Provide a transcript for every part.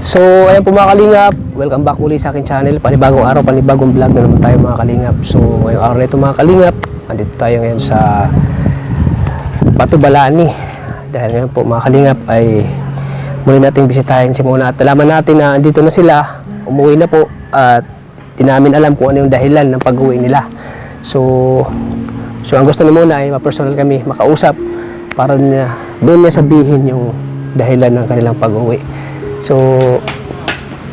So, ayan po mga kalingap, welcome back muli sa akin channel. Panibagong araw, panibagong vlog na naman tayo mga kalingap. So, ngayong araw na ito mga kalingap, andito tayo ngayon sa Batubalani. Dahil ngayon po mga kalingap ay muli nating bisitahin si Mona at alaman natin na andito na sila, umuwi na po at di namin alam kung ano yung dahilan ng pag-uwi nila. So ang gusto ni Mona ay ma-personal kami, makausap para doon niya sabihin yung dahilan ng kanilang pag-uwi. So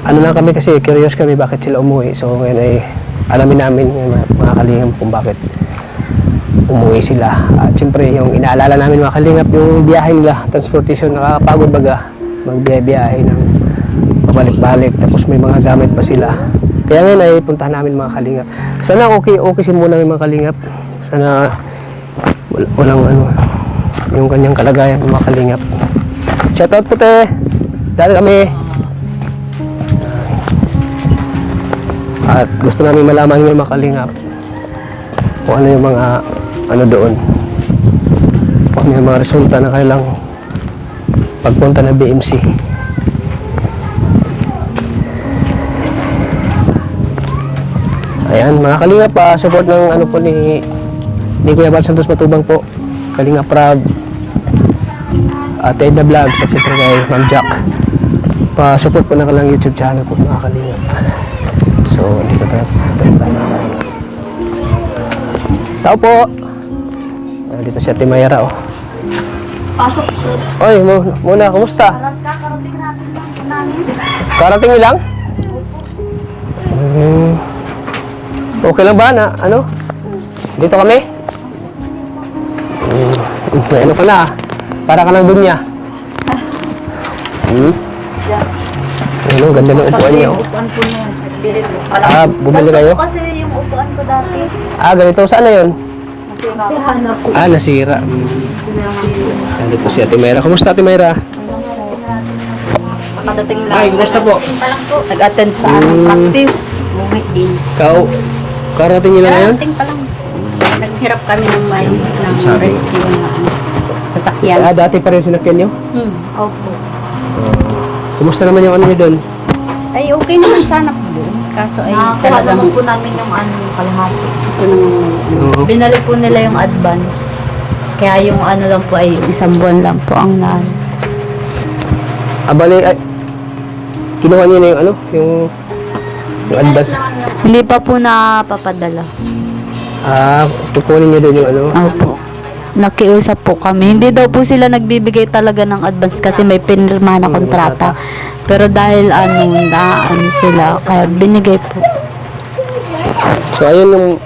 ano lang kami kasi curious kami bakit sila umuwi. So ngayon ay alamin namin mga kalingap kung bakit umuwi sila. At siyempre yung inaalala namin mga kalingap yung biyahe nila, transportation, nakakapagod baga magbiyahe ng pabalik-balik tapos may mga gamit pa sila. Kaya ngayon ay puntahan namin mga kalingap. Sana okay si Mona ng mga kalingap. Sana walang yung kanyang kalagayan mga kalingap. Shoutout po te. Dahil kami. At gusto namin malaman ng mga kalingap kung ano yung mga doon. Kung ano yung mga resulta ng kanilang pagpunta ng BMC. Ayan, mga kalingap, support ng po ni Kuya Val Santos Matubang po, Kalingap Rab, Ted the Vlogs, at siyempre kay Ma'am Jack. Pa-support po ng kanilang YouTube channel po mga kalingap. So, dito tayo mga kalingap. Tao po! Dito si Ate Mayra, oh. Pasok po. Oy, Mona, kumusta? Kakarating natin lang po namin. Karating nyo lang? Okay lang ba na, dito kami? May ano ka na, para ka ng dunya. Ganda ng upuan niyo. Upuan po niyan. Bili po. Bumili kayo? Kasi yung upuan ko dati. Ganito, saan na yun? Nasira na po. Nasira. Dito si Ate Mayra. Kumusta Ate Mayra? Makadating lang. Ay, kumusta po? Nag-attend sa practice. Bumit din. Karating nyo na ngayon? Karating pa lang. Naghirap kami ng rescue na sasakyan. Dati pa rin sinakyan nyo? Opo. Kumusta naman yung nyo doon? Ay, okay naman sana po doon. Kaso ay talagang po namin yung kalahati. Ito naman. Binalik po nila yung advance. Kaya yung lang po ay isang buwan lang po ang nan. Bali, kinuha nyo na yung advance? Hindi pa po napapadala. Kukunin nyo doon yung Opo. Nakiusap po kami. Hindi daw po sila nagbibigay talaga ng advance kasi may pinirma na kontrata. Pero dahil sila, kaya binigay po. So ayun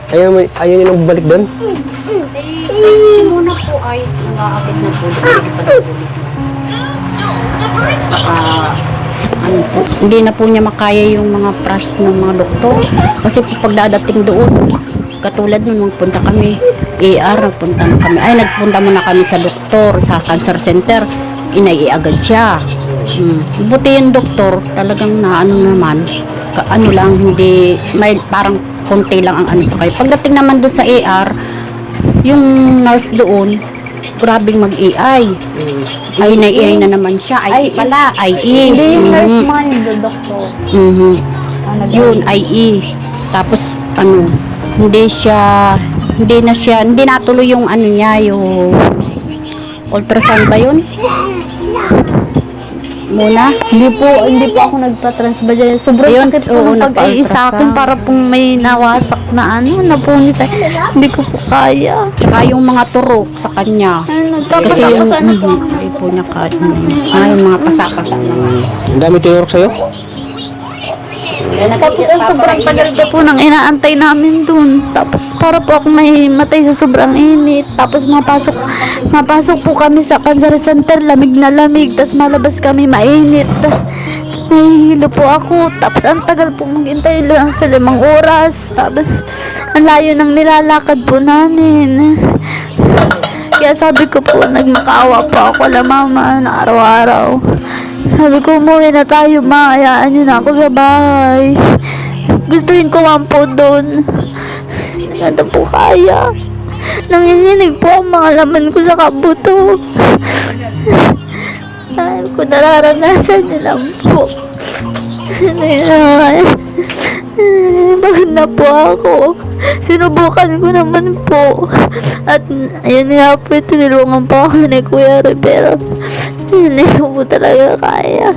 yung bumalik doon? Muna po ay nag-aakit na po. Hindi na po niya makaya yung mga pras ng mga doktor. Kasi po pagdadating doon, katulad nun, magpunta kami, nagpunta na kami. Ay, nagpunta muna kami sa doktor, sa cancer center, inaiagad siya. Buti yung doktor, talagang naman, hindi, may parang konti lang ang sakay. Pagdating naman doon sa yung nurse doon, grabing mag-AI. Ay, na-AI na naman siya. Ay, pala, IE. Hindi yung nurse mind, the doctor. Yun, IE. Tapos, hindi natuloy yung niya, yung ultrasound ba yun? Muna? Hindi po ako nagpa-transfer dyan. Sobrang Ayun, sakit po ng pag-iis sa akin. Para pong may nawasak na napunit. Hindi ko po kaya. Tsaka yung mga turok sa kanya. Kasi yung hindi po niya kaya. Yung mga pasapasa naman. Ang dami tinurok sa'yo? Tapos ang sobrang tagal ka po nang inaantay namin dun. Tapos para po ako matay sa sobrang init. Tapos mapasok po kami sa cancer center, lamig na lamig. Tapos malabas kami mainit. Nahihilo po ako. Tapos ang tagal po maghintay lang sa 5 oras. Tapos ang layo ng nilalakad po namin. Kaya sabi ko po, nagmakaawa po ako na mama na araw-araw. Sabi ko, umuwi na tayo, ma. Hayaan nyo na ako sa bahay. Gustuhin ko man po doon. Hindi na po kaya. Nanginginig po ang mga laman ko sa kabuto. Ay, kung nararanasan niyo lang po. Bakit na po ako? Sinubukan ko naman po. At ayun nga po, tinulungan po ako ni Kuya Roy, pero hindi ko po talaga kaya.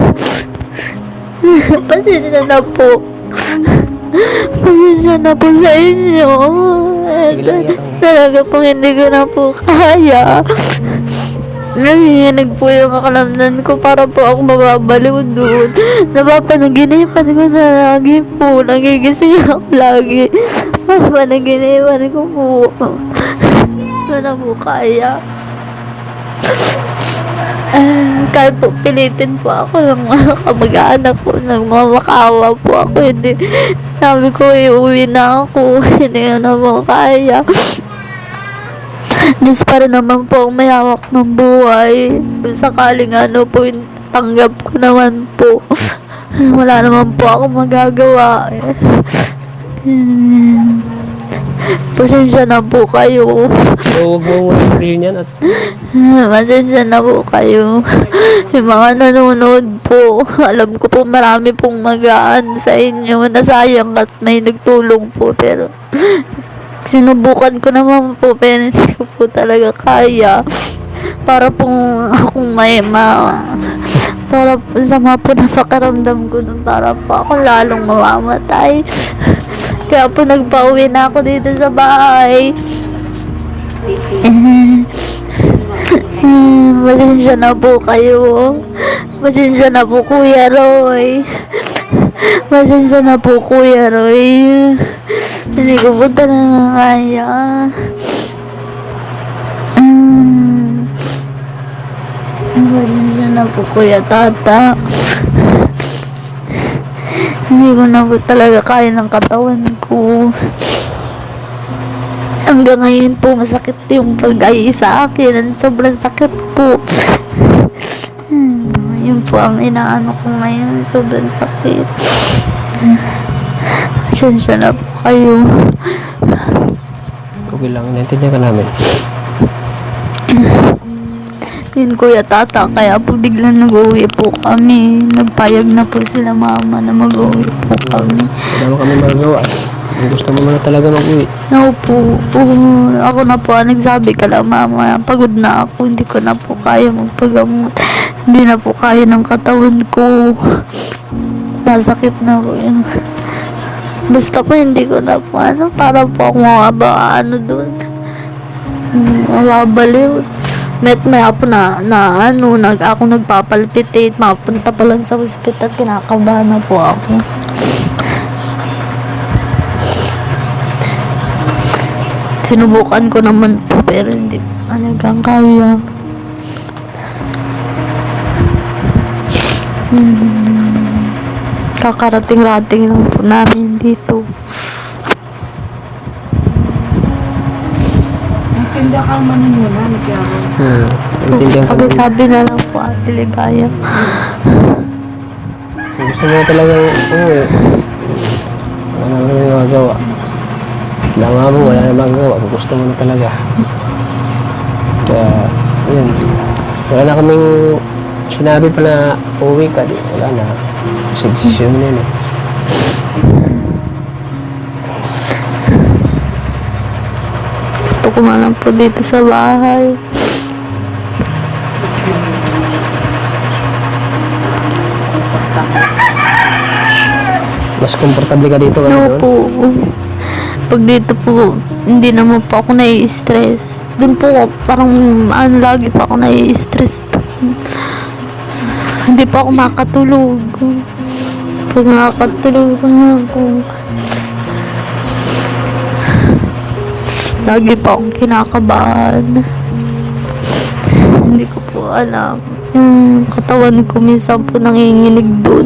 Pasensya na po. Pasensya na po sa inyo. Sige lang, iyak lang. Talaga pong hindi ko na po kaya. Nanginginig po yung kalamnan ko para po ako mababaliw doon. Napapanaginipan ko na lagi po. Nagigising ako lagi. Napapanaginipan ko po. Hindi na po kaya. Kahit po pilitin po ako ng mga kamag-anak ko, nagmamakawa po ako, hindi, sabi ko iuwi na ako, hindi na po kaya. Diyos para naman po ang may hawak ng buhay. Kung sakaling ano po, tanggap ko naman po. Wala naman po ako magagawa. Pasensya na po kayo. So, huwag mo muna sabihin yan at Pasensya na po kayo. Yung mga nanonood po, alam ko po marami pong magaan sa inyo. Nasayang at may nagtulong po, pero sinubukan ko naman po, pero hindi ko po talaga kaya. Para pong akong para po sama po napakaramdam ko nun, para po ako lalong mamamatay. Kaya po nagpauwi na ako dito sa bahay. Pasensya na po kayo. Pasensya na po Kuya Roy. Pasensya na po Kuya Roy. Hindi ko po talaga kaya. Pasensya na po Kuya Tata. Hindi ko na po talaga kaya ng katawan ko. Hanggang ngayon po masakit yung pag-ayi sa akin. Sobrang sakit po. Yun po ang inaano ko ngayon. Sobrang sakit. Pasensya na po kayo. okay lang, naintindihan ka namin. Yun Kuya Tata, kaya po biglang nag-uwi po kami. Nagpayag na po sila mama na mag-uwi po kami. Wala mo kami magagawa. Kung gusto mo muna talaga mag-uwi. No po, ako na po ang nagsabi ka lang mama, pagod na ako, hindi ko na po kaya magpagamot. Hindi na po kaya ng katawan ko. Masakit na po yun. Basta po hindi ko na po para po ako doon. Mababaliw. Maya po ako nagpapalpitate, mapunta pa lang sa ospital, kinakabahan na po ako. Sinubukan ko naman po, pero hindi hanggang kaya. Kakarating-rating lang po namin dito. Naintindihan ka man muna, Naintindihan ka namin. Sabi na lang po Ate Ligaya. Kung gusto mo talaga umuwi, wala na kami magagawa. Wala na magagawa kung gusto mo na talaga. Kaya, yun. Wala na kaming sinabi pa na uwi ka. Wala na. Kasi desisyon mo yun eh. Gusto ko na lang po dito sa bahay. Mas komportable ka dito No doon? po. Pag dito po, hindi naman po ako nai-stress. Doon po, parang lagi po ako nai-stress. Hindi po ako makatulog. Pag nakakatulog ako, lagi po akong kinakabahan. Hindi ko po alam. Yung katawan ko minsan po nanginginig doon.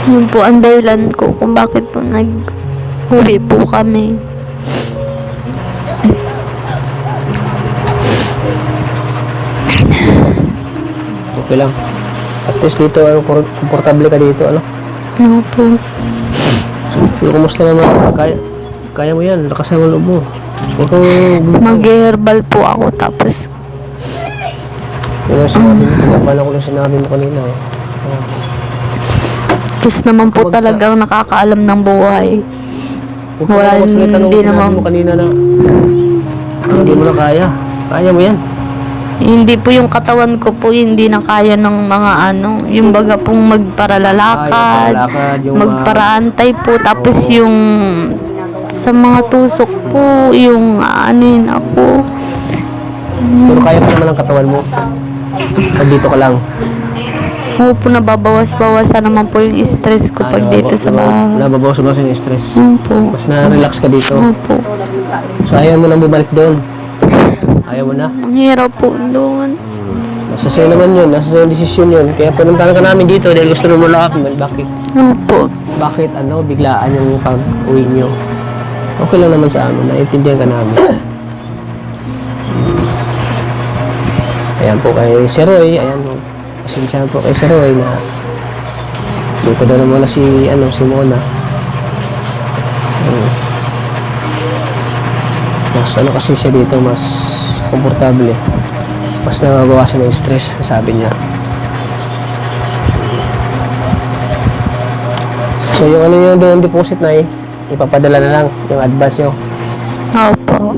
Yun po ang dahilan ko kung bakit po nag-uwi po kami. Okay lang. At least dito, komportable ka dito, ano? Ano po. Pero kumusta naman? Kaya mo yan. Lakasan mo loob mo. Huwag kang Mag-herbal po ako tapos Yung sinabi mo, pinapala ko lang sinabi mo kanina eh. Diyos naman po Kapag talagang nakakaalam ng buhay. Huwag ka naman magsalita nung Hindi sinabi naman. mo kanina na hindi mo na kaya. Kaya mo yan. Hindi po yung katawan ko po, hindi na kaya ng mga ano, yung baga pong magparalalakad, Magparalalakad, yung magparaantay po, tapos yung sa mga tusok po, yung anin ako. Pero kaya pa naman ang katawan mo. Pag dito ka lang. Oo po, nababawas-bawasan naman po yung stress ko pag dito sa bahay. Nababawas mo yung stress. Opo. Mas na-relax ka dito. Opo. So ayaw mo nang bumalik doon. Ayaw mo na. Ang hirap po doon. Nasa sa'yo naman yun. Nasa sa'yo desisyon yun. Kaya pinuntahan ka namin dito dahil gusto mo lang kami. Bakit? Opo. Bakit biglaan yung pag-uwi nyo? Okay lang naman sa amin. Naiintindihan ka namin. Ayan po kay Sir Roy. Ayan po. Pasensyahan po kay Sir Roy na dito daw na muna si Mona. Mas kasi siya dito, mas komportable. Mas nababawasan yung stress, sabi niya. So yung yung doon deposit na ipapadala na lang yung advance nyo. Opo.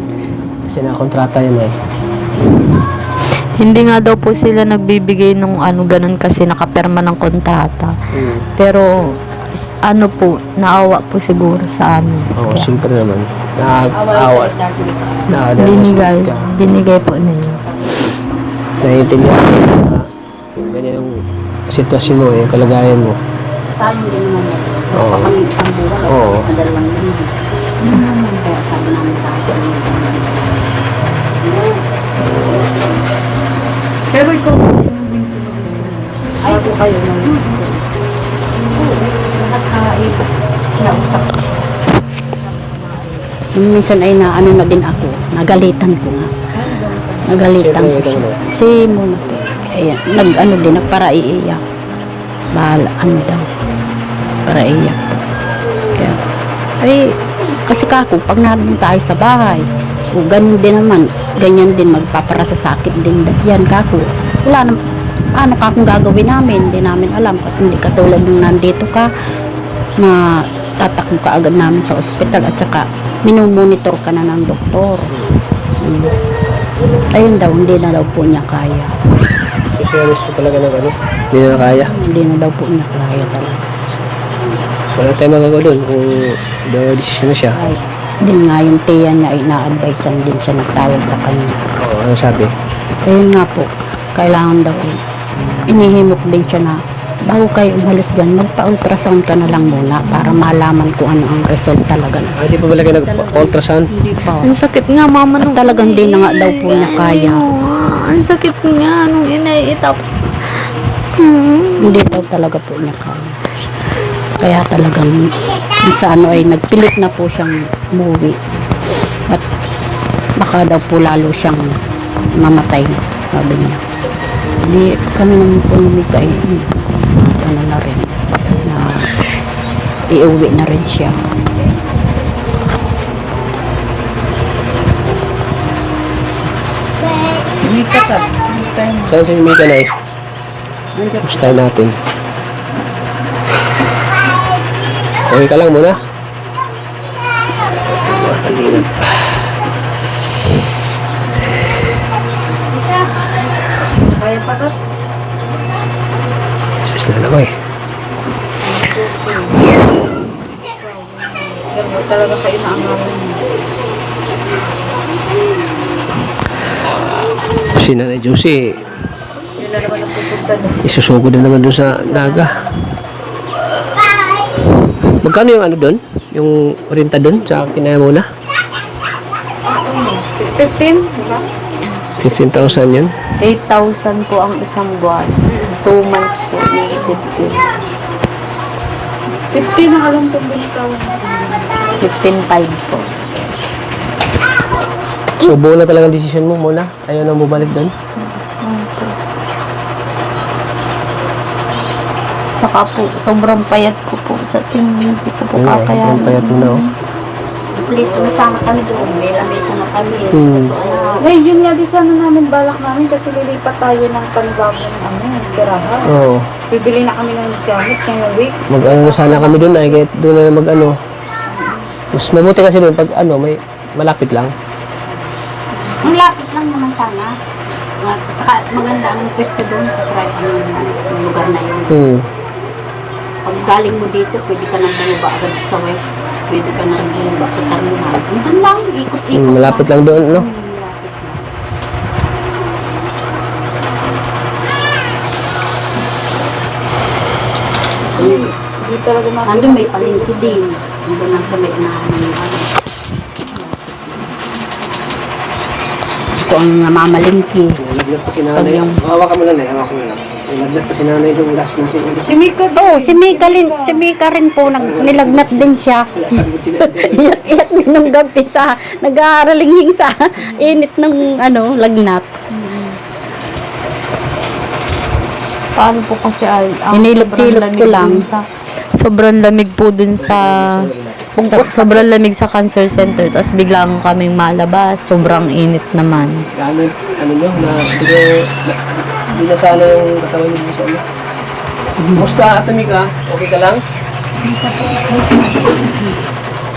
Kasi nakontrata yun Hindi nga daw po sila nagbibigay ng ganun kasi nakaperma ng kontrata. Pero naawa po siguro sa amin. Oo, Kaya siyempre naman. Naawa. binigay po nila. Naiintindihan ko na ganyan yung sitwasyon mo, yung kalagayan mo. Sayang din naman yan. Oo. Kami isang buwan Oo. sa 2 linggo. Kaya sabi namin kahit Pero ikaw, yung sunod na sila. bago kayo ng nausap ko. Minsan ay naano na din ako. Nagalitan ko nga. Nagalitan ko siya. Si Mona po. Ayan, din, nagpara-iiyak. Bahala, daw. Para iyak po. Kaya, kasi kako, pag nandun tayo sa bahay, o ganun din naman, ganyan din, magpaparasasakit din yan kako. Wala nang, paano kakong gagawin namin, hindi namin alam. Hindi katulad nung nandito ka, tatakbo ka agad namin sa ospital at saka minumonitor ka na ng doktor. Ayun daw, hindi na daw po niya kaya. So serious mo talaga ng hindi na kaya. Hindi na daw po niya kaya talaga. Wala tayong magagawa doon kung desisyon na siya. Ay, din nga yung tiya niya ay na-advisean din siya nagtawag sa kanya. Oo, ano sabi? Ayun nga po, kailangan daw inihimok din siya na bago kayo umalis dyan, magpa-ultrasound ka na lang muna para malaman kung ano ang result talaga. Di pa ba kayo nag-ultrasound? Hindi pa. Ang sakit nga, mama, nung Talagang di na nga daw po niya kaya. Ang sakit nga nung tapos Hindi daw talaga po niya kaya. Kaya talagang sa ay nagpilit na po siyang umuwi. At baka daw po lalo siyang mamatay, sabi niya. Hindi kami naman po lumigay. Na rin, na iuwi na rin siya. Mika Tats, kumusta yun? Saan si Mika na Kumustahin natin. Okay ka lang muna. Mga kalingap. Kaya pa Tats? Sis na lang Pero mo talaga kayo naangalan mo. Si Nanay Josie, Yun na naman ang pupunta na. isusugod na naman doon sa Naga. Magkano yung doon? Yung renta doon sa kinaya muna? 15, di ba? 15,000 yun. 8,000 po ang isang buwan. 2 months po yung 15. 15 ang alam kong binitaw. 15,500 po. So buo na talagang desisyon mo muna. Ayaw na bumalik doon. Saka po, sobrang payat ko po. sa tingin, hindi ko po Yung kakayanin. payat mo na, oh. Plito na sana kami doon. May lamesa na kami. Eh, yun nga, di sana namin balak namin kasi lilipat tayo ng panibagong tirahan. Oo. Bibili na kami ng gamit ngayong week. Mag-ano na sana kami doon ay kahit doon na mag-ano. Mas mabuti kasi doon pag ano, may malapit lang. Ang lapit lang naman sana. At saka maganda ang pwesto doon sa yung lugar na yun. Pag galing mo dito, pwede ka nang bumaba agad sa web. Pwede ka nang bumaba sa terminal. Doon lang, ikot-ikot. Malapit lang doon, no? Malapit lang. So, Hindi talaga natin. nandun may palengke din. Nandun lang sa may ito ang namamalingki. Naglat pa si nanay. Hawa ka mo lang eh, hawa ka mo lang. Naglat pa si nanay yung last natin. Si Mika, Oh, si Mika rin po, nilagnat din siya. Sagot sila. Iyak din ng gabi sa, nag-aaralinghing sa init ng lagnat. Paano po kasi Hinilot-hilot ko lang. Sobrang lamig po dun sa sobrang lamig sa cancer center, tapos biglang kaming malabas, sobrang init naman. Ano nyo, na hindi na sana yung katawan nyo sa ano. Musta, Ate Mika? Okay ka lang?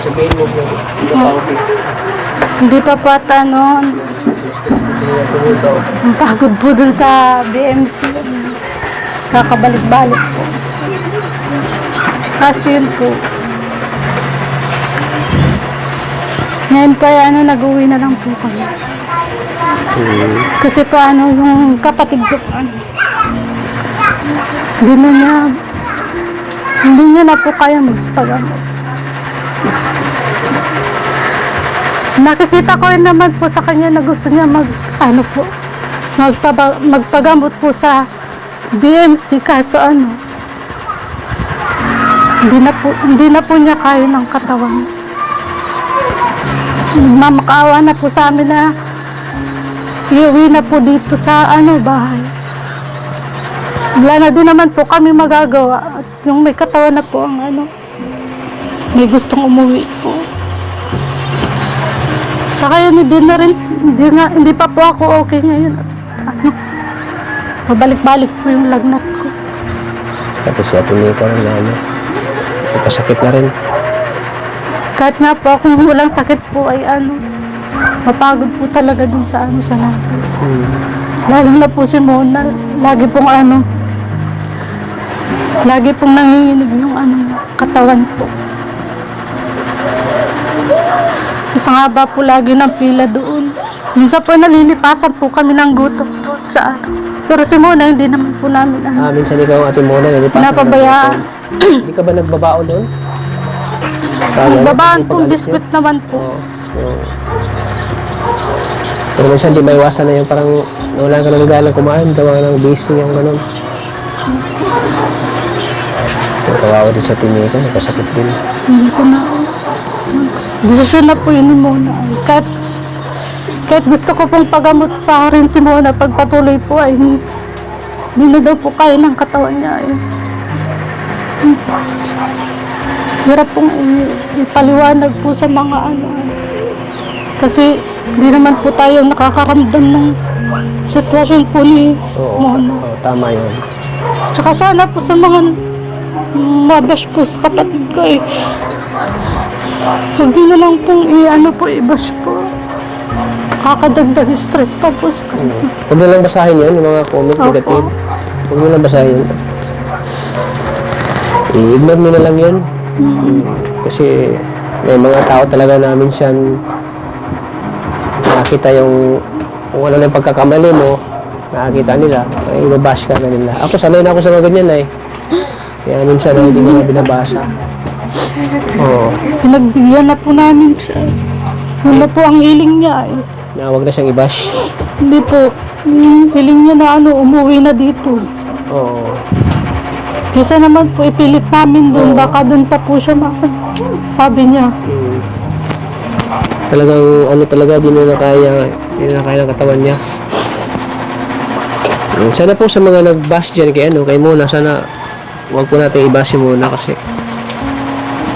Sabihin mo po. Hindi ka pa okay. Hindi pa pata, no? Ang pagod po dun sa BMC. Kakabalik-balik po. Kasi yun po. Ngayon pa nag-uwi na lang po kami. Kasi po yung kapatid ko po, hindi niya na po kaya magpagamot. Nakikita ko rin naman po sa kanya na gusto niya magpagamot po sa BMC, kaso hindi na po niya kaya ng katawan. Mamakaawa na po sa amin na iuwi na po dito sa bahay. Wala na din naman po kami magagawa at yung may katawan na po ang may gustong umuwi po. Saka yun, hindi pa po ako okay ngayon. Mabalik-balik po yung lagnat ko. Tapos si Ate Mika rin na pasakit na rin. Kahit nga po kung walang sakit po ay mapagod po talaga din sa sa natin. Lalo na po si Mona, lagi pong nanginginig yung katawan po. Kasi nga ba po lagi ng pila doon. Minsan po nalilipasan po kami ng gutom doon sa Pero si Mona, hindi naman po namin Minsan ikaw ang Ate Mona, napabayaan. Hindi ka ba nagbabao doon? Babaan pong biskwit naman po. Pero minsan di may iwasan na yung parang wala ka nang galang kumain, gawa ng busy yung ganun. Kawawa din sa Timika, napasakit din. Hindi ko na. Desisyon na po yun ni Mona. Kahit gusto ko pong pagamot pa rin si Mona, pagpatuloy po ay hindi na daw po kaya ng katawan niya. Hirap pong ipaliwanag po sa mga kasi hindi naman po tayo nakakaramdam ng sitwasyon po ni Mona. Oo, tama yun. Tsaka sana po sa mga mabash po sa kapatid ko huwag nyo na lang pong i-bash po. Kakadagdag stress pa po sa kanya. Huwag na lang basahin yun, yung mga comment negative. Huwag nyo lang basahin. I-ignore nyo na lang yun. Kasi may mga tao talaga na minsan nakakita kung ano na yung pagkakamali mo, nakakita nila, ay ibabash ka na nila. Ako, sanay na ako sa mga ganyan kaya minsan hindi ko na binabasa. Oo. Pinagbigyan na po namin siya. Yun na po ang hiling niya Na huwag na siyang i-bash. Hindi po. Yung hiling niya na umuwi na dito. Oo. Kasi naman po ipilit namin doon. Baka doon pa po siya sabi niya. Talagang talaga, di na kaya ng katawan niya. Sana po sa mga nag-bash dyan kay Mona, sana huwag po natin i-bash si Mona kasi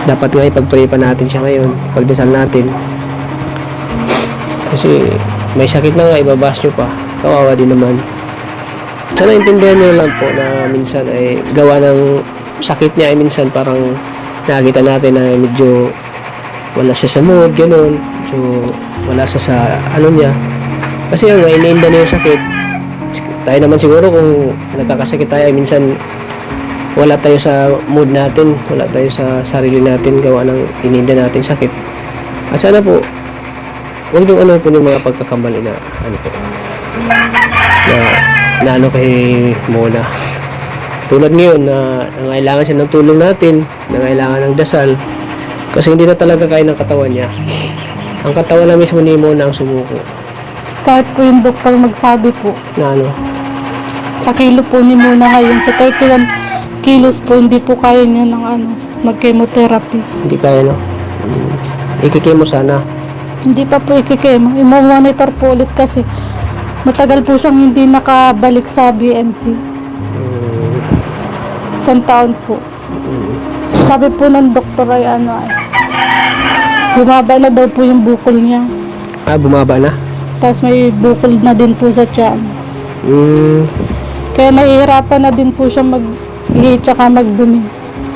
Dapat nga ipag-pray pa natin siya ngayon, pagdasal natin. Kasi may sakit na nga, ibabas nyo pa. Kawawa din naman. Sana intindihan nyo lang po na minsan ay gawa ng sakit niya ay minsan parang nakikita natin na medyo wala siya sa mood, gano'n. So, wala siya sa ano niya. Kasi yun nga, iniinda na yung sakit. Tayo naman siguro kung nagkakasakit tayo, minsan wala tayo sa mood natin, wala tayo sa sarili natin, gawa ng iniinda natin sakit. At sana po, huwag yung ano po yung mga pagkakamali na ano po, na ano kay Mona. Tulad ngayon na nangailangan siya ng tulong natin, nangailangan ng dasal, kasi hindi na talaga kaya ng katawan niya. Ang katawan na mismo ni Mona ang sumuko. Kahit po yung doktor magsabi po, Na ano, sa kilo po ni Mona ngayon, sa 31 kilos po, hindi po kaya niya ng mag-chemotherapy. hindi kaya no. Ikikimo sana. Hindi pa po ikikemo. I-monitor po ulit kasi matagal po siyang hindi nakabalik sa BMC. Isang taon po. Sabi po ng doktor ay bumaba na daw po yung bukol niya. Bumaba na. Tapos may bukol na din po sa tiyan. Kaya nahihirapan na din po siya mag-ihi tsaka magdumi.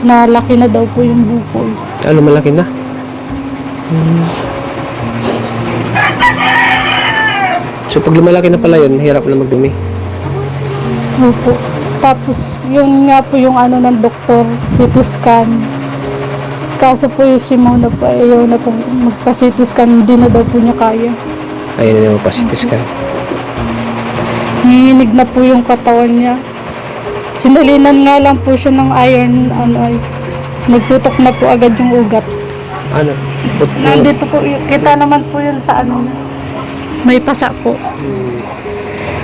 Nalaki na daw po yung bukol. Malaki na. So pag lumalaki na pala yun, mahirap na magdumi. Opo. Tapos yung nga po yung ng doktor, CT scan. Kaso po yung si Mona po, ayaw na po magpa-CT scan, hindi na daw po niya kaya. Ayun na naman, pasitis ka. Nanginginig na po yung katawan niya. Sinalinan nga lang po siya ng iron, nagputok na po agad yung ugat. Ano? Nandito po, kita naman po yun sa may pasa po.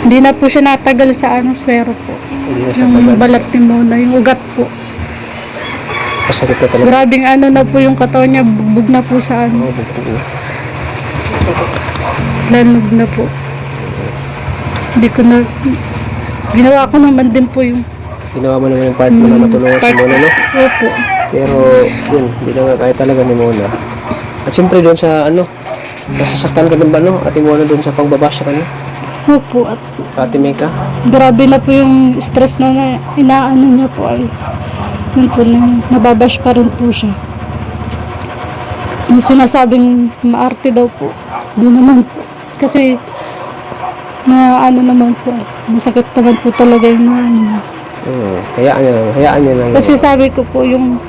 Hindi na po siya natagal sa swero po. Hindi na sa Yung tagal. balat ni Mona, yung ugat po. Masakit na talaga. Grabing na po yung katawan niya, bugbog na po sa Bugtong na. lanog na po. Hindi ko na, ginawa ko naman din po yung Ginawa mo naman yung part mo na matulungan si Mona, no? opo. Pero, yun, hindi na nga kaya talaga ni Mona. At siyempre doon sa, nasasaktan ka din ba, no? Ate Mona doon sa pangbabash ka, no? Opo, at Ate Mika. grabe na po yung stress na inaano niya po ay yun po, nababash pa rin po siya. Yung sinasabing maarte daw po, di naman po. Kasi na naman po, masakit naman po talaga yung Hayaan niya lang. Kasi sabi ko po yung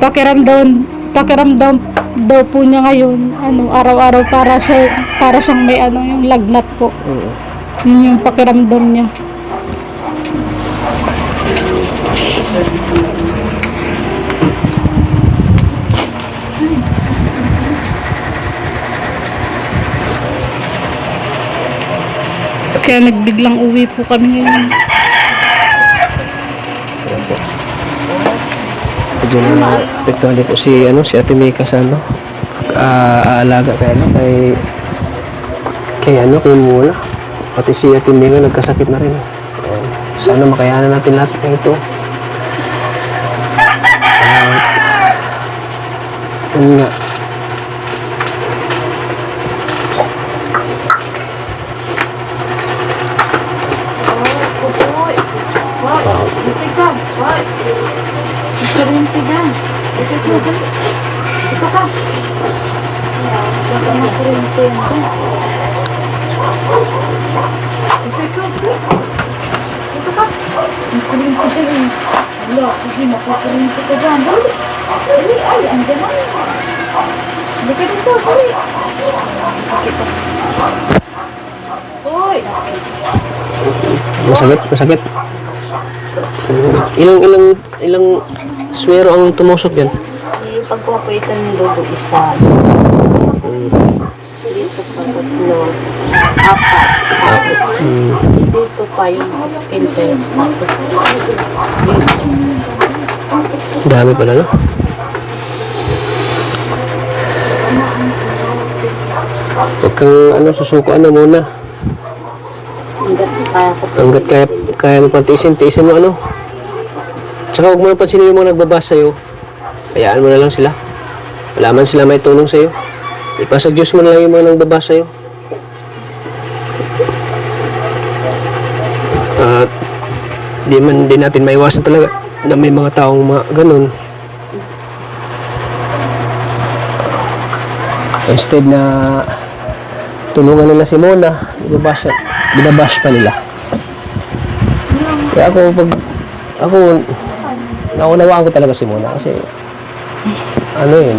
pakiramdam daw po niya ngayon, araw-araw para siyang may yung lagnat po. Yun yung pakiramdam niya. Kaya nagbiglang uwi po kami ngayon. Medyo na apektuhan din po si Ate Mika sa aalaga kay Mona. Pati si Ate Mika nagkasakit na rin. Ayan. Sana makayanan natin lahat ng ito. Yun nga. Masakit. Ilang swero ang tumusok yan? Pagpapawitan ng logo isa. Dito pa tatlo. Apat. Tapos dito pa yung skin test. Tapos Dami pala, no? Huwag kang susuko muna. Hanggat kaya mo tiisin mo Tsaka huwag mo na pansinin yung mga nagbabasa sa'yo. Hayaan mo na lang sila. Wala man sila may tulong sa'yo. Ipasa Diyos mo na lang yung mga nang baba sa'yo. At di natin maiwasan talaga na may mga taong ganun. Instead na tulungan nila si Mona, binabash pa nila. Kaya naunawaan ko talaga si Mona kasi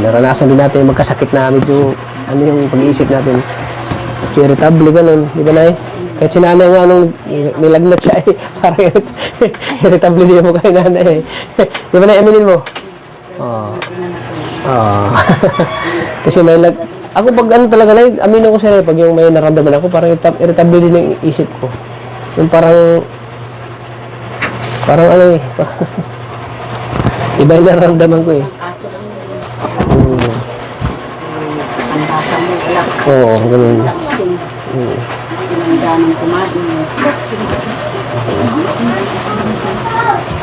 naranasan din natin magkasakit na medyo yung pag-iisip natin irritable ganun, di ba Nay? Kahit si nanay nga nung nilagnat siya parang irritable din mo kay nanay di ba Nay, aminin mo? Kasi ako pag talaga Nay, aminin ko siya pag yung may naramdaman ako parang irritable din yung isip ko yung parang iba yung naramdaman ko Oo, ganun.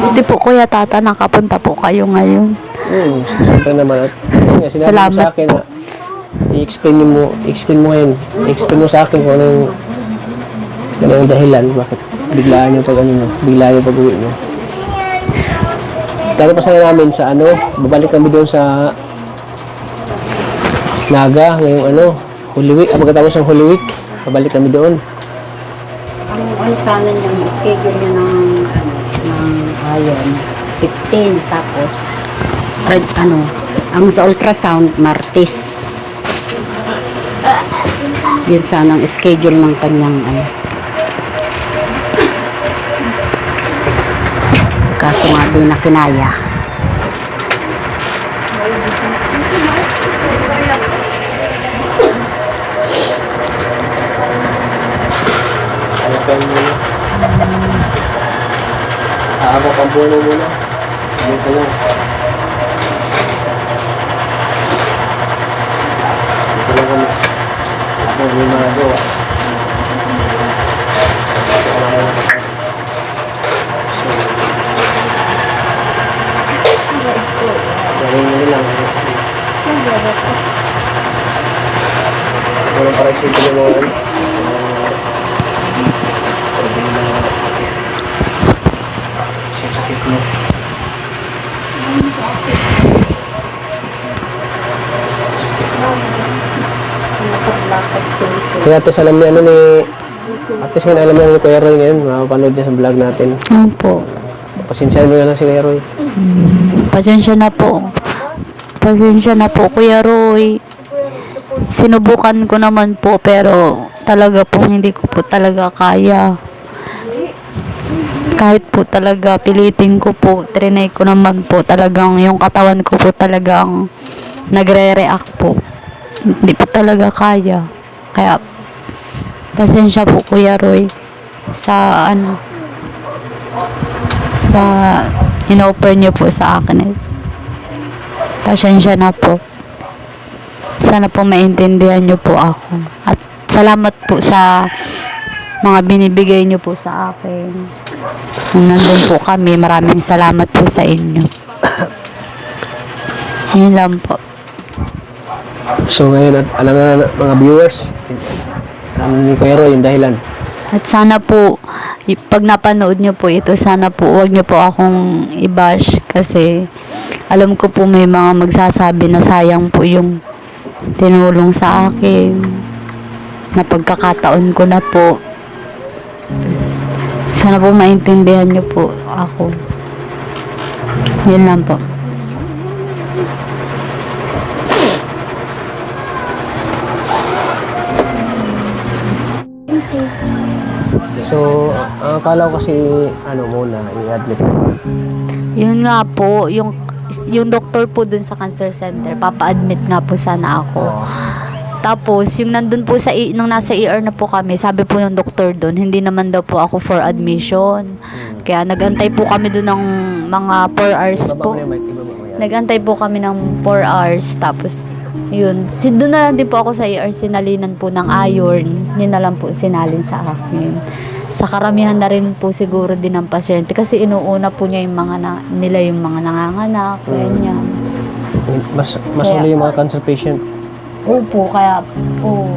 Buti po Kuya Tata, nakapunta po kayo ngayon. Siyempre naman. Sinabi mo Salamat sa akin na i-explain mo sa akin kung ano yung dahilan, bakit biglaan yung pag-uwi nyo. Lalo pa sa namin sa babalik kami doon sa Naga ngayong Holy Week, pagkatapos ng Holy Week, babalik kami doon. Ang sana niyang schedule niya ng 15 tapos ang sa ultrasound Martes. Yun sana ang schedule ng kanyang kaso nga doon na kinaya. Aabok ang puno muna. Dito lang. Dito lang kami. Ako may mga gawa. Gawin mo lang. Walang para isipin yung mga Kaya atis alam niya atis ngayon alam niya ni Kuya Roy ngayon, mapapanood niya sa vlog natin. Opo. Pasensyahan mo na lang si Kuya Roy. Pasensya na po. Pasensya na po Kuya Roy. Sinubukan ko naman po pero talaga pong hindi ko po talaga kaya. Kahit po talaga pilitin ko po, trinay ko naman po talagang yung katawan ko po talagang nagre-react po. Hindi po talaga kaya. Kaya pasensya po Kuya Roy sa sa in-offer niyo po sa akin. Pasensya na po. Sana po maintindihan niyo po ako. At salamat po sa mga binibigay niyo po sa akin. Kung nandun po kami, maraming salamat po sa inyo. Yun lang po. So ngayon at alam na mga viewers, alam ni Kuya Roy yung dahilan. At sana po, pag napanood nyo po ito, sana po huwag nyo po akong i-bash kasi alam ko po may mga magsasabi na sayang po yung tinulong sa akin. Na pagkakataon ko na po. Sana po maintindihan nyo po ako. Yun lang po. So, akala ko kasi muna i-admit mo. Yun nga po, yung doktor po dun sa cancer center, papa-admit nga po sana ako. Tapos, yung nandun po nung nasa ER na po kami, sabi po ng doktor dun, hindi naman daw po ako for admission. Kaya nagantay po kami dun ng mga 4 hours po. Nagantay po kami ng 4 hours. Tapos, yun. Doon na lang din po ako sa ER, sinalinan po ng iron. Yun na lang po sinalin sa akin. Sa karamihan na rin po siguro din ng pasyente kasi inuuna po niya yung mga nila yung mga nanganganak, ganyan. Mas Kaya- ulo yung mga cancer patient. Opo, kaya po,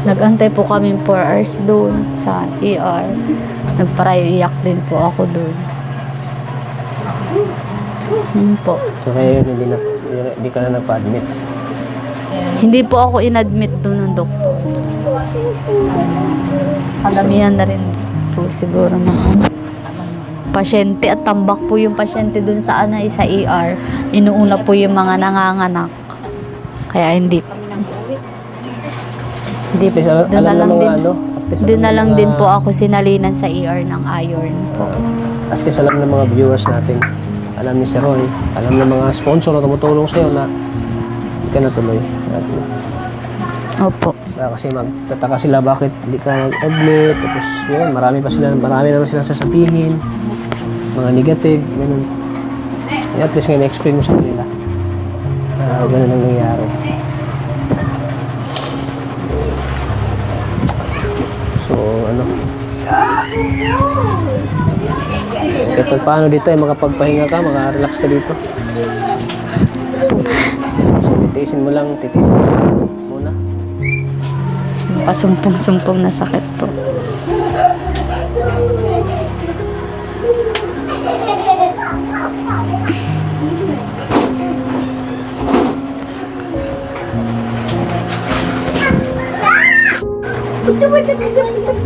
nag-antay po kami 4 hours doon sa ER. Nagparaiyak din po ako doon. Yun po. So kaya yun, hindi ka na nagpa-admit. Hindi po ako inadmit doon ng doktor. Kalamihan na rin po siguro ng pasyente at tambak po yung pasyente doon sa sa ER. Inuuna po yung mga nanganganak. Kaya hindi. At least Doon na alam ng lang mga din. ano. At least Doon alam na ng lang mga- din po ako sinalinan sa ER ng iron po. At least alam ng mga viewers natin. Alam ni Sir Roy. Alam ng mga sponsor na tumutulong sa'yo na hindi ka natuloy. Opo. Kasi magtataka sila bakit hindi ka mag-admit. Tapos yun, marami naman sila sasabihin. Mga negative, ganun. Kaya at least ngayon na-explain mo sa kanila. Ganun ang nangyari. So, ano. Kahit paano dito ay makapagpahinga ka, makarelax ka dito. So, titiisin mo lang muna. Pasumpong-sumpong na sakit po.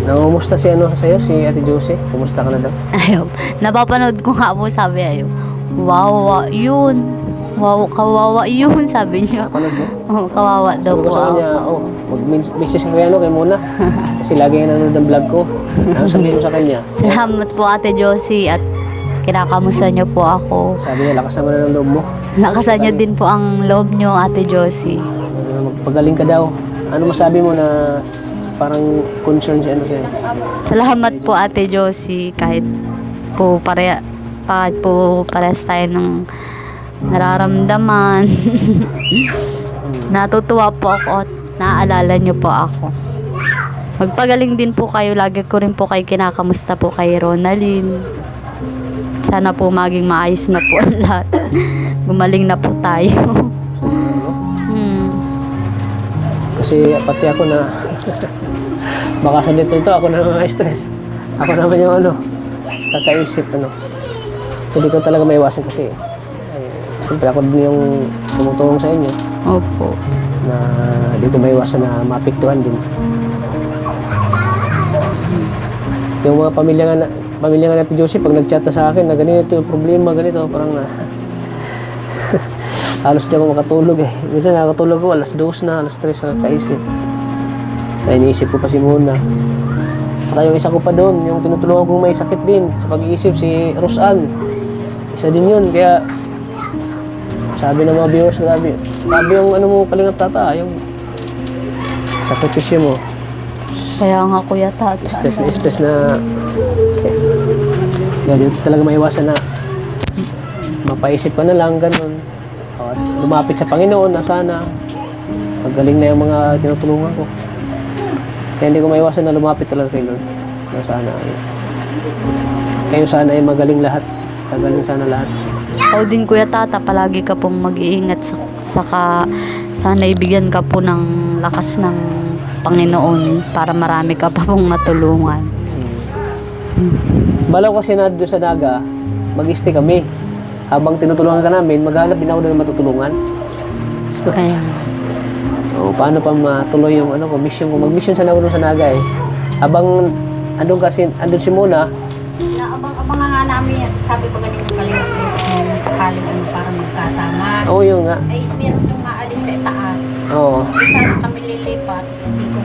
Nangumusta si si Ate Josie? Kumusta ka na daw? Ayaw. Napapanood ko nga po, sabi ayaw. Wow, yun. Wow, kawawa yun, sabi niya. Napanood mo? Oh, kawawa daw Sabi ko po sa kanya, ako. mag-message ka kay muna. Kasi lagi nga nanonood ng vlog ko. Ano sabihin mo sa kanya? Salamat po Ate Josie at kinakamusta niyo po ako. Sabi niya, lakas naman na ng loob mo. Lakasan niyo din po ang loob niyo, Ate Josie. Magpagaling ka daw. Ano masabi mo na parang concern siya sa'yo? Salamat po Ate Josie kahit po parehas tayo ng nararamdaman. Natutuwa po ako at naaalala niyo po ako. Magpagaling din po kayo. Lagi ko rin po kayo kinakamusta po kay Ronalyn. Sana po maging maayos na po ang lahat. Gumaling na po tayo. Kasi pati ako na baka sa dito ako na stress. Ako naman yung kakaisip Hindi ko talaga maiwasan kasi siyempre ako din yung tumutulong sa inyo Opo. na hindi ko maiwasan na maapektuhan din. Yung mga pamilya nga natin Josie, pag nag-chat na sa akin na ganito yung problema, ganito, parang halos di ako makatulog eh. Minsan nakakatulog ko, alas 2 na, alas 3 na kaisip. Kaya iniisip ko pa si Mona. Saka yung isa ko pa doon, yung tinutulungan kong may sakit din sa pag-iisip, si Rosan. Isa din yun, kaya sabi ng mga viewers, sabi yung mo, Kalingap Tata, yung sakripisyo mo. Kaya nga Kuya Tata. Stress na kaya dito talaga maiwasan na mapaisip ka na lang, ganun. At lumapit sa Panginoon na sana magaling na yung mga tinutulungan ko. Kaya hindi ko maiwasan na lumapit talaga kay Lord na sana kayo sana ay magaling lahat. Magaling sana lahat. Ikaw din Kuya Tata, palagi ka pong mag-iingat saka sana ibigyan ka po ng lakas ng Panginoon para marami ka pa pong matulungan. Balaw kasi na doon sa Naga, mag-stay kami. Habang tinutulungan ka namin, maghanap din ako doon ng matutulungan. Kaya So, paano pa matuloy yung mission ko? Mag-mission sana ako doon sa Naga eh. Habang andun si Mona, Naabang-abang nga namin yan. Sabi ko ganito Kalingap sakaling para magkasama. oo yun nga. Ay, meron nung maalis sa taas. Oo. Saan kami lilipat? Hindi ko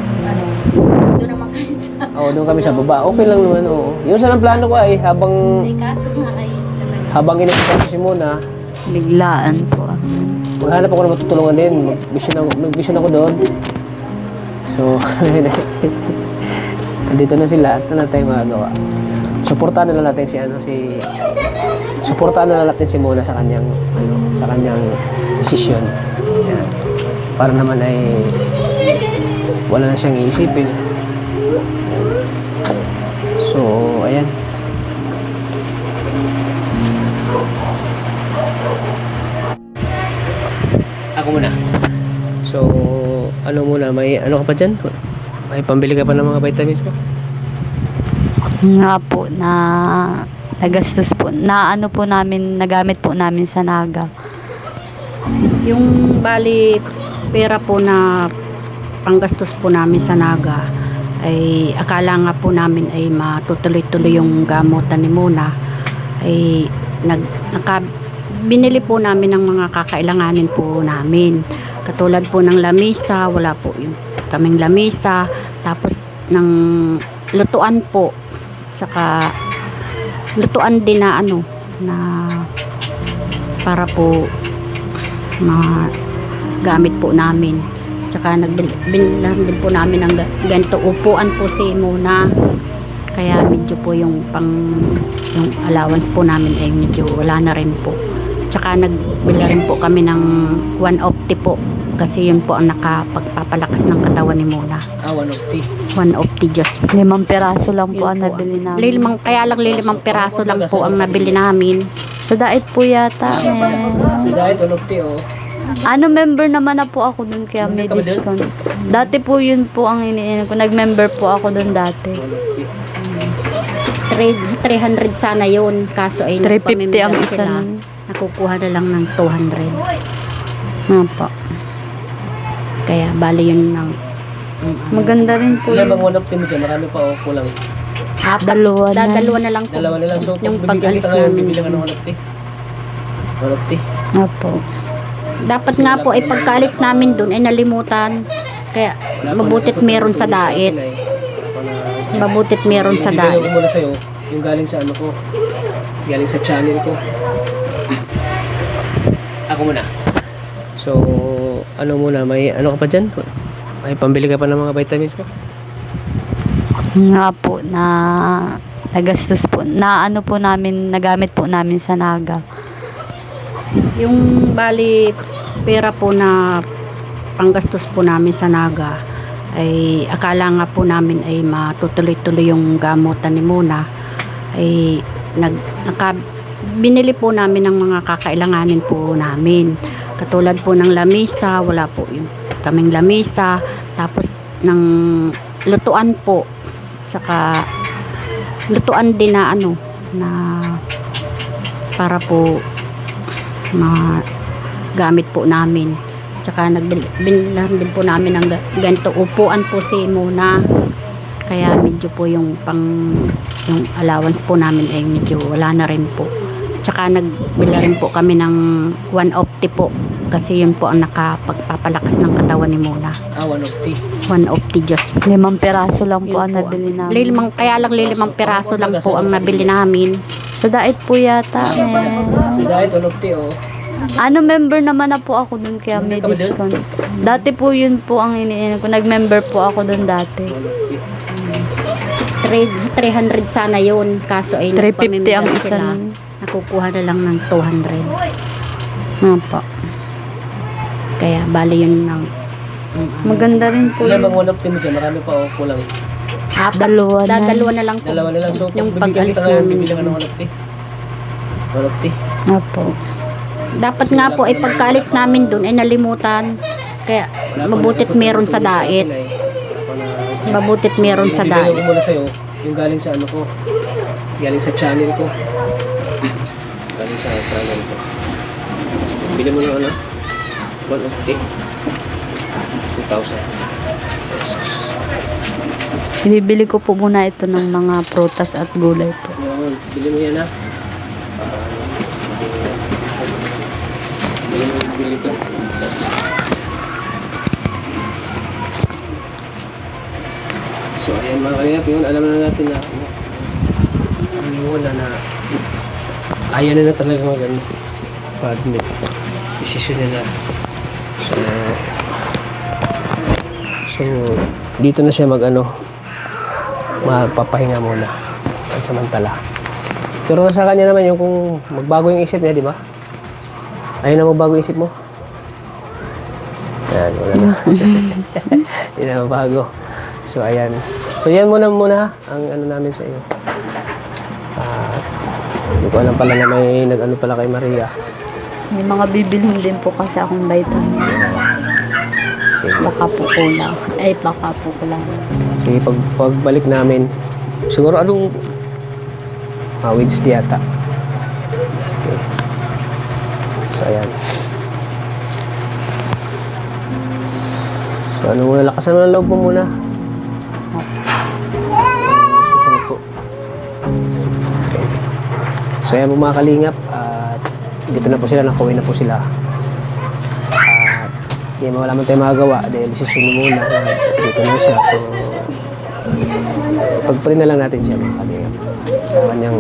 doon naman kayo sa... Oo, doon kami sa baba. Okay lang naman, oo. Yun sana ang plano ko ay habang Ay, kaso nga ay talaga. habang inasikaso si Mona, biglaan po. maghanap ako ng matutulungan din. Mag-mission ako doon. So, andito na sila at na tayo magagawa. Suportahan na lang natin suportahan na lang natin si Mona sa kanyang desisyon. Yan. Para naman ay wala na siyang iisipin. So, ayan. Ako muna. So, ano muna, may ano ka pa dyan? May pambili ka pa ng mga vitamins mo? Nga po, na nagastos po. Na ano po namin, nagamit po namin sa Naga. Yung bali pera po na panggastos po namin sa Naga ay akala nga po namin ay matutuloy-tuloy yung gamutan ni Mona ay binili po namin ng mga kakailanganin po namin katulad po ng lamisa, wala po yung kaming lamisa, tapos ng lutuan po, tsaka lutuan din na ano na para po magamit po namin. Tsaka nagbilhan din po namin ng ganito upuan po si Mona. Kaya medyo po yung yung allowance po namin ay medyo wala na rin po. Tsaka nagbili rin po kami ng 150 po. Kasi yun po ang nakapagpapalakas ng katawan ni Mona. 150. 150 just po. 5 peraso lang po ang Yun po. nabili namin. Kaya lang 5 peraso lang po ang nabili namin. Sa Dait po yata. So, dahil 150 oh. Ano, member naman na po ako dun kaya may Member ka ba dun? discount. Dati po yun po ang iniinom ko. Nag-member po ako dun dati. 150. 300 sana yun. Kaso ay 350 ang nagpamimigay isa sila. nun. Nakukuha na lang ng 200. Nga po. Kaya bali yun ng Maganda rin po Ilan yun. bang 150 mo dyan? Marami pa o kulang? apat. Dalawa na. Dalawa na lang po. Dalawa na lang. So, Yung pag bibili pag-alis ka ngayon, namin. bibili ka ng 150. 150. Nga po. Dapat nga po ay pagkaalis namin dun ay nalimutan. Kaya mabutit meron sa diet. Mabutit meron sa Ibigay ko diet. muna sa'yo, yung galing sa ano ko. Galing sa channel ko. Ako muna. So, ano muna, may ano ka pa dyan? May pambili ka pa ng mga vitamins mo? Nga po, na nagastos po. Na ano po namin, nagamit po namin sa Naga. Yung bali pera po na panggastos po namin sa Naga ay akala nga po namin ay matutuloy-tuloy yung gamutan ni Mona ay binili po namin ng mga kakailanganin po namin katulad po ng lamisa, wala po yung kaming lamisa, tapos ng lutuan po, tsaka lutuan din na ano na para po magamit po namin. Tsaka nagbilhan din po namin ng ganito upuan po si Mona. Kaya medyo po yung yung allowance po namin ay medyo wala na rin po. Tsaka nagbili rin po kami ng 150 po. Kasi yun po ang nakapagpapalakas ng katawan ni Mona. 150. 150 just po. 5 peraso lang po Yun ang po. nabili namin. Kaya lang 5 peraso lang po ang nabili namin. Sa Dait po yata. So, dahil 150 oh. Ano, member naman na po ako dun kaya may Member ka ba dun? discount. Dati po yun po ang iniinom ko. Nag-member po ako dun dati. 150. 300 sana yun. Kaso ay 350 ang nagpamimigay isa sila. nun. Nakukuha na lang ng 200. Nga po. Kaya bali yun ng Maganda rin po Ilan yun. bang 150 mo dyan? Marami pa o kulang? apat. Dalawa na. Dalawa na lang po. Dalawa na lang. So, Yung pag bibili pag-alis ka ngayon, namin. bibili ka ng 150. 150. Nga po. Dapat nga po ay pagkaalis namin dun ay nalimutan. Kaya mabutit meron sa diet. Mabutit meron sa Ibigay ko diet. muna sa'yo, yung galing sa ano ko. Galing sa channel ko. Galing sa channel ko. Bili mo ng ano? 150. 2,000. Ibibili ko po muna ito ng mga prutas at gulay po. Yun, bili mo yan ha. Bili ka. So ayan mga kanina, yun, alam na natin na wala na ayaw na talaga mag-ano pa-admit. Desisyon na. So dito na siya magpapahinga muna at samantala. Pero sa kanya naman yung kung magbago yung isip niya, di ba? Ayun na magbago yung isip mo. Ayan, wala na. Hindi na mabago. So, ayan. So, yan muna ang ano namin sa iyo. Hindi ko alam pala na may nag-ano pala kay Maria. May mga bibilhin din po kasi akong vitamin. Sige. Baka po kulang. Ay, baka po kulang. Sige, pagbalik namin, siguro anong Wednesday yata. Okay. So, ayan. So, ano muna, lakasan mo ng loob mo muna. Susunod po. Okay. So, ayan po mga kalingap. At dito na po sila, nakauwi na po sila. At hindi mo wala man tayo magagawa dahil sisuno muna. Dito na siya. So, pagparin na lang natin siya mga kalingap. Sa kanyang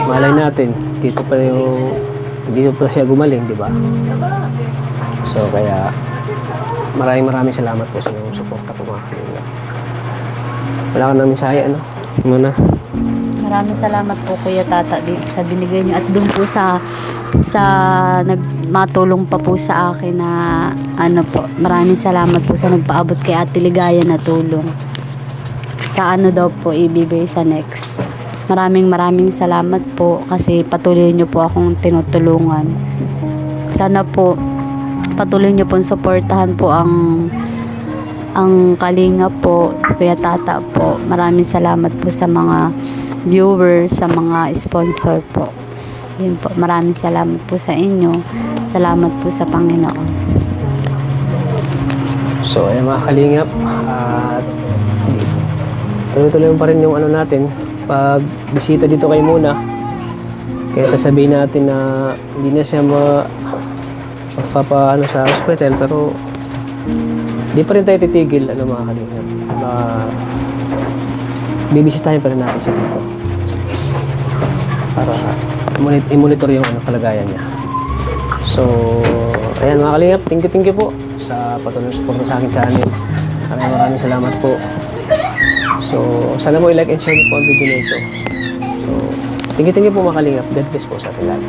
malay natin dito pa siya gumaling, di ba? So kaya maraming salamat po sa inyong suporta po mga kalingap. Wala ka namin saya, ano? Muna. Maraming salamat po Kuya Tata sa binigay niyo at doon po sa nagmatulong pa po sa akin na ano po, maraming salamat po sa nagpaabot kay Ate Ligaya na tulong. Sa ano daw po ibibigay sa next. Maraming salamat po kasi patuloy niyo po akong tinutulungan. Sana po patuloy niyo pong suportahan po ang Kalinga po, Kuya Tata po. Maraming salamat po sa mga viewers, sa mga sponsor po. Yun po, maraming salamat po sa inyo. Salamat po sa Panginoon. So ayan mga kalingap, at tuloy-tuloy pa rin yung ano natin pag bisita dito kay Muna. Kaya sabihin natin na hindi na siya magpapaano sa hospital, pero hindi pa rin tayo titigil, ano mga kalingap. Bibisitahin pa rin natin siya dito para i-monitor yung kalagayan niya. So ayan mga kalingap, thank you po sa patuloy support sa aking channel. Maraming salamat po. So, sana po i-like and share po ang video na ito. So, thank you po mga kalingap. God bless po sa ating lahat.